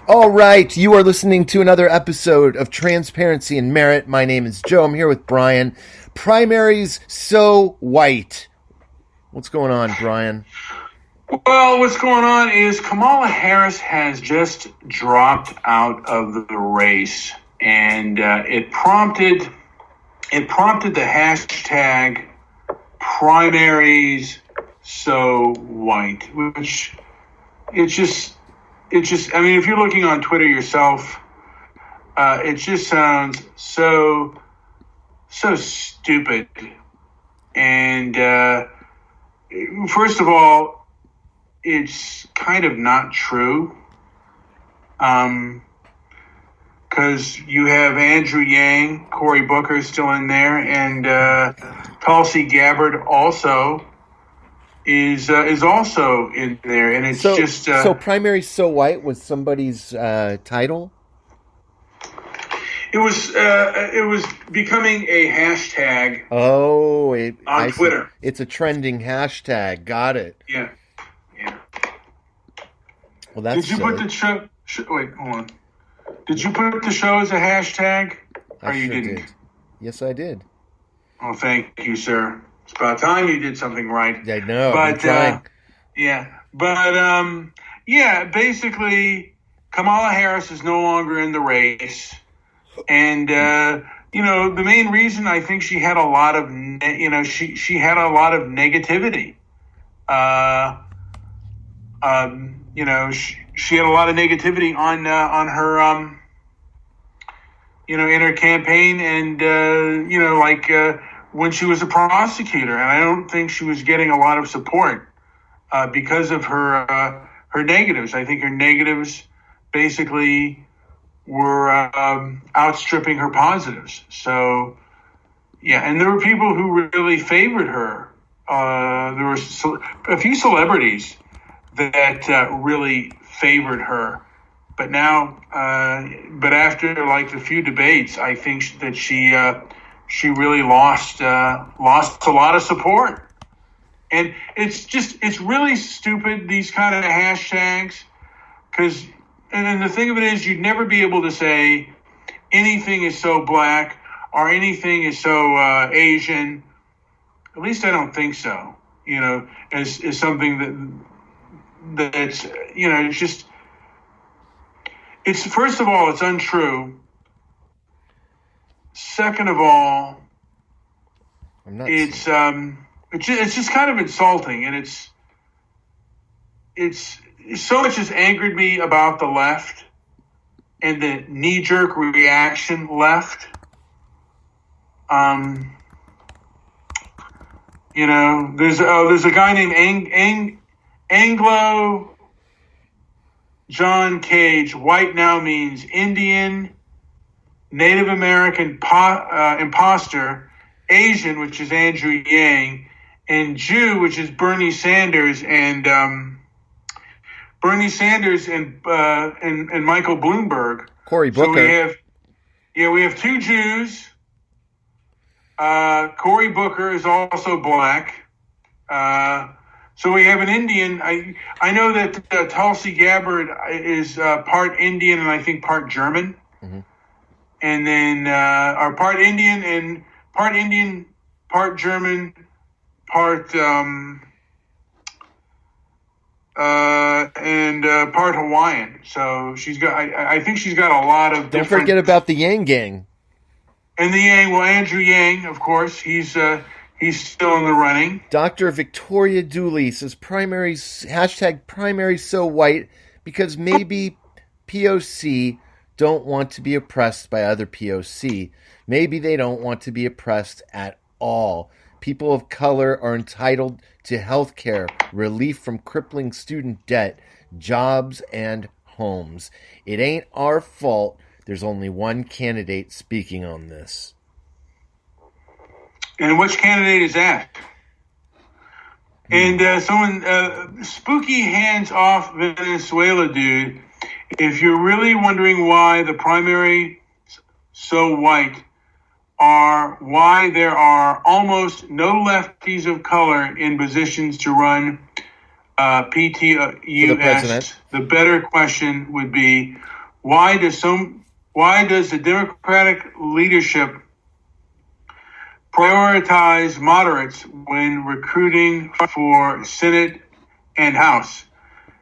All right, you are listening to another episode of Transparency and Merit. My name is Joe. I'm here with Brian. Primaries so white. What's going on, Brian? Well, what's going on is Kamala Harris has just dropped out of the race, and it prompted the hashtag primaries so white, which it's just, I mean, if you're looking on Twitter yourself, it just sounds so stupid. And first of all, it's kind of not true. Because you have Andrew Yang, Cory Booker still in there, and Tulsi Gabbard also is also in there, and it's so primary so white was somebody's title. It was becoming a hashtag. Oh, on Twitter. See. It's a trending hashtag. Got it. Yeah. Well, that's. Did you put the show? Wait, hold on. Did you put the show as a hashtag, or you didn't? Did. Yes, I did. Oh, thank you, sir. It's about time you did something right. I know. But basically, Kamala Harris is no longer in the race, and the main reason I think she had a lot of she had a lot of negativity. She had a lot of negativity on her in her campaign, and when she was a prosecutor, and I don't think she was getting a lot of support because of her negatives. I think her negatives basically were outstripping her positives. So, yeah, and there were people who really favored her. There were a few celebrities that really favored her. But now, after like a few debates, I think that she really lost a lot of support, and it's really stupid, these kind of hashtags, because and then the thing of it is, you'd never be able to say anything is so black or anything is so Asian. At least I don't think so. As something that's it's just. It's first of all, it's untrue. Second of all, it's just kind of insulting, and it's so much has angered me about the left and the knee-jerk reaction left. There's a guy named Anglo John Cage. White now means Indian, Native American imposter, Asian, which is Andrew Yang, and Jew, which is Bernie Sanders and Michael Bloomberg. Cory Booker. So we have two Jews. Cory Booker is also black. So we have an Indian. I know that Tulsi Gabbard is part Indian and I think part German. Mm-hmm. And then are part Indian, part German, part part Hawaiian. So she's got. I think she's got a lot of. Don't forget about the Yang Gang. And the Yang. Well, Andrew Yang, of course, he's still in the running. Dr. Victoria Dooley says hashtag primary so white because maybe POC don't want to be oppressed by other POC. Maybe they don't want to be oppressed at all. People of color are entitled to health care, relief from crippling student debt, jobs, and homes. It ain't our fault there's only one candidate speaking on this. And which candidate is that? And someone, spooky hands off Venezuela dude, if you're really wondering why the primary so white are why there are almost no lefties of color in positions to run PTUS, the better question would be, Why does the Democratic leadership prioritize moderates when recruiting for Senate and House,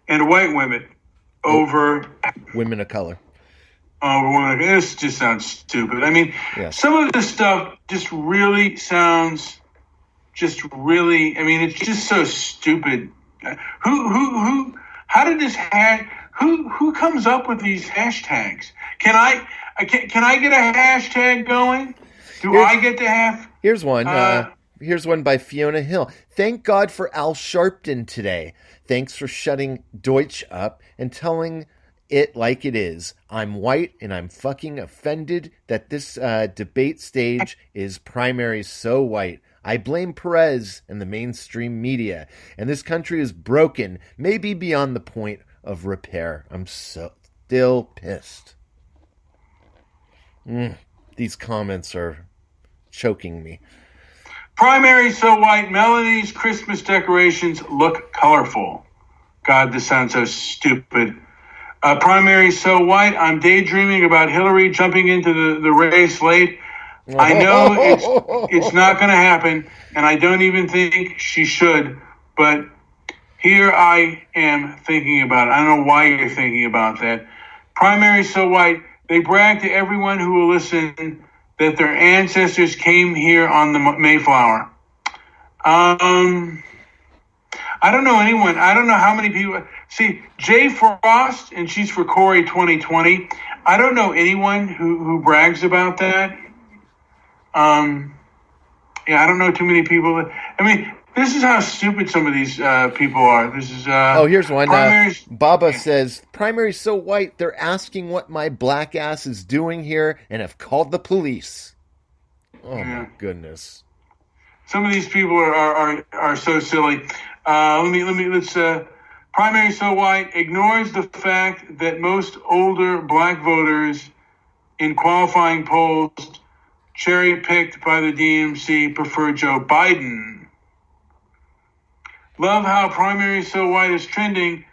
and white women over women of color? This just sounds stupid. I mean, some of this stuff just really sounds I mean, it's just so stupid. How did this who comes up with these hashtags? Can I get a hashtag going? I get to have? Here's one. Here's one by Fiona Hill. Thank God for Al Sharpton today. Thanks for shutting Deutsch up and telling it like it is. I'm white and I'm fucking offended that this debate stage is primary so white. I blame Perez and the mainstream media, and this country is broken, maybe beyond the point of repair. I'm still pissed. These comments are choking me. Primary so white, Melanie's Christmas decorations look colorful. God, this sounds so stupid. Primary so white, I'm daydreaming about Hillary jumping into the race late. I know it's not going to happen, and I don't even think she should, but here I am thinking about it. I don't know why you're thinking about that. Primary so white, they brag to everyone who will listen that their ancestors came here on the Mayflower. I don't know anyone. I don't know how many people. See, Jay Frost, and she's for Corey 2020. I don't know anyone who brags about that. I don't know too many people. I mean, this is how stupid some of these people are. This is here's one. Baba says, primary so white, they're asking what my black ass is doing here and have called the police. Oh, my goodness. Some of these people are so silly. Let's primary so white ignores the fact that most older black voters in qualifying polls cherry-picked by the DNC prefer Joe Biden. Love how primary so white is trending.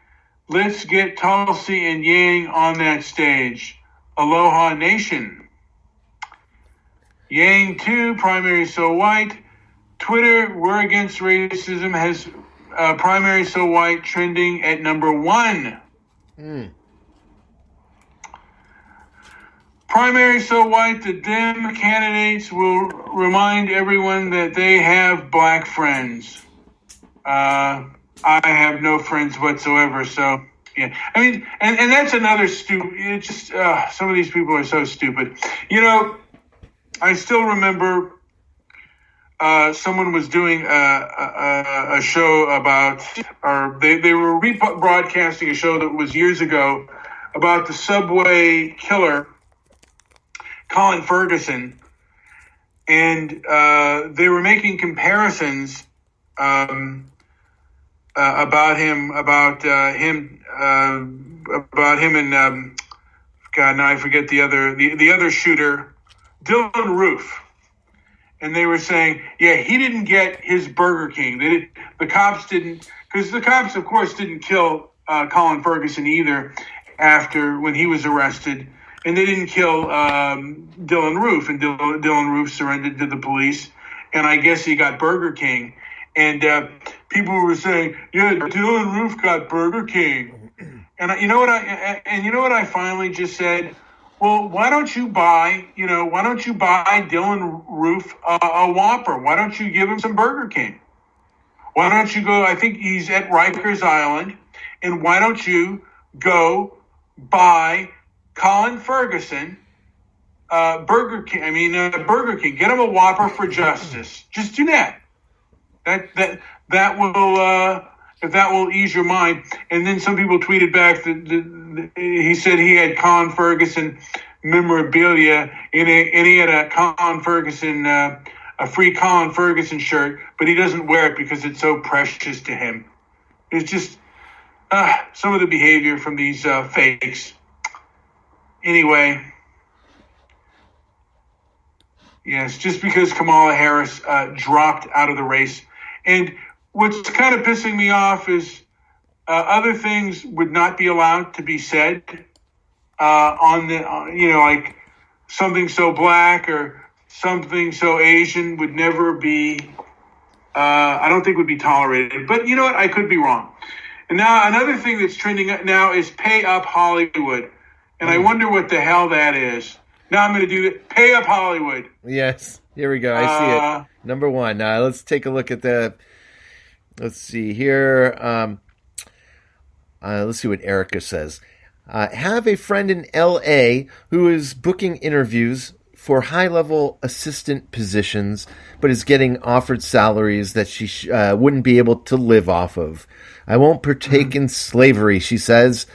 Let's get Tulsi and Yang on that stage. Aloha Nation. Yang 2, primary so white. Twitter, we're against racism, has primary so white trending at number 1. Primary so white, the Dem candidates will remind everyone that they have black friends. I have no friends whatsoever, so yeah. I mean, and that's another stupid. It's just some of these people are so stupid. You know, I still remember someone was doing a show about, or they were rebroadcasting a show that was years ago about the subway killer, Colin Ferguson, and they were making comparisons about him and God, now I forget the other shooter, Dylan Roof. And they were saying, yeah, he didn't get his Burger King. The cops didn't, because the cops, of course, didn't kill Colin Ferguson either when he was arrested. And they didn't kill Dylan Roof. And Dylan Roof surrendered to the police. And I guess he got Burger King. And people were saying, yeah, Dylan Roof got Burger King. And you know what I finally just said? Well, why don't you buy Dylan Roof a Whopper? Why don't you give him some Burger King? Why don't you go, I think he's at Rikers Island, and why don't you go buy Colin Ferguson Burger King? Burger King. Get him a Whopper for justice. Just do that. That will ease your mind. And then some people tweeted back that he said he had Colin Ferguson memorabilia, and he had a Colin Ferguson, a free Colin Ferguson shirt, but he doesn't wear it because it's so precious to him. It's just some of the behavior from these fakes. Anyway, yes, just because Kamala Harris dropped out of the race. And what's kind of pissing me off is other things would not be allowed to be said. on the, like something so black or something so Asian would never be, I don't think would be tolerated. But you know what? I could be wrong. And now another thing that's trending now is Pay Up Hollywood. And I wonder what the hell that is. Now I'm going to do it. Pay Up Hollywood. Yes. Here we go. I see it. Number one. Let's take a look at let's see here. Let's see what Erica says. Have a friend in L.A. who is booking interviews for high-level assistant positions, but is getting offered salaries that she wouldn't be able to live off of. I won't partake in slavery, she says.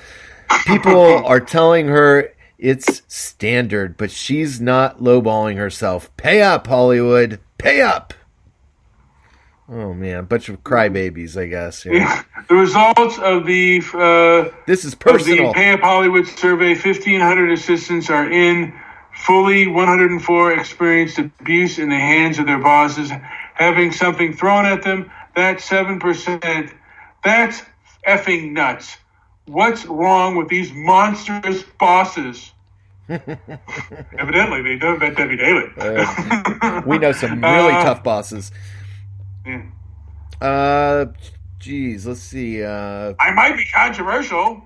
People are telling her it's standard, but she's not lowballing herself. Pay up, Hollywood. Pay up. Oh, man. A bunch of crybabies, I guess. Yeah. The results of the this is personal. Of the Pay Up Hollywood survey, 1,500 assistants are in fully 104 experienced abuse in the hands of their bosses, having something thrown at them. That's 7%. That's effing nuts. What's wrong with these monstrous bosses? Evidently, they don't bet Debbie Daly. We know some really tough bosses. Yeah. Geez, let's see. I might be controversial.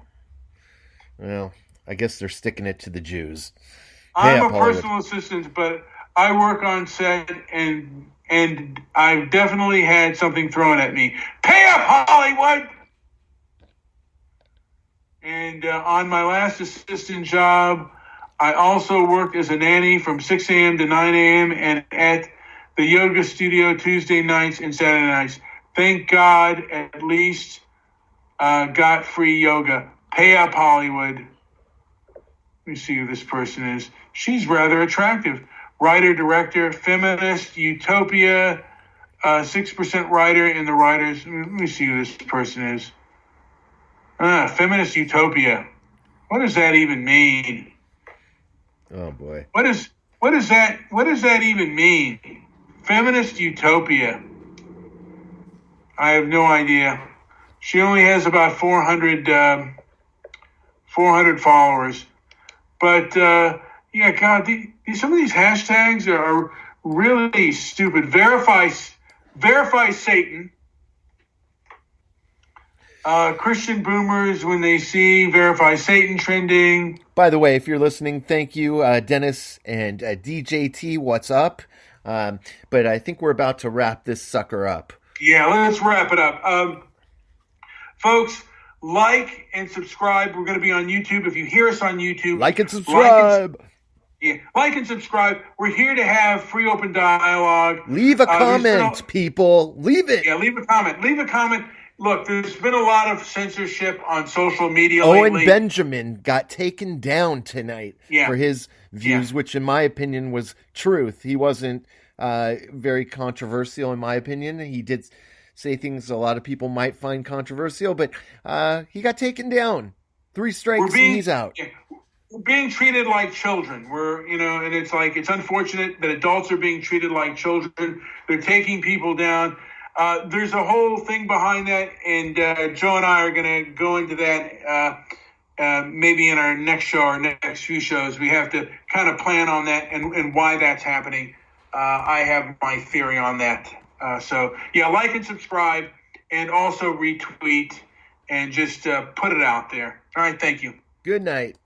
Well, I guess they're sticking it to the Jews. I'm a personal assistant, but I work on set, and I've definitely had something thrown at me. Pay up, Hollywood! And on my last assistant job, I also worked as a nanny from 6 a.m. to 9 a.m. and at the yoga studio Tuesday nights and Saturday nights. Thank God at least got free yoga. Pay up, Hollywood. Let me see who this person is. She's rather attractive. Writer, director, feminist, utopia, 6% writer in the writers. Let me see who this person is. Feminist utopia. What does that even mean? Oh boy. What does that even mean? Feminist utopia. I have no idea. She only has about 400 followers. But yeah, God, some of these hashtags are really stupid. Verify Satan. Christian boomers, when they see Verify Satan trending. By the way, if you're listening, thank you, Dennis and DJT. What's up? But I think we're about to wrap this sucker up. Yeah, let's wrap it up. Folks, like and subscribe. We're going to be on YouTube. If you hear us on YouTube, like and subscribe. Like and subscribe. We're here to have free open dialogue. Leave a comment, people. Leave it. Yeah, leave a comment. Leave a comment. Look, there's been a lot of censorship on social media Owen lately. Benjamin got taken down tonight for his views, which in my opinion was truth. He wasn't very controversial in my opinion. He did say things a lot of people might find controversial, but he got taken down. 3 strikes and he's out. Yeah, we're being treated like children. And it's unfortunate that adults are being treated like children. They're taking people down. There's a whole thing behind that, and Joe and I are going to go into that maybe in our next show or next few shows. We have to kind of plan on that and why that's happening. I have my theory on that. So, like and subscribe, and also retweet, and just put it out there. All right, thank you. Good night.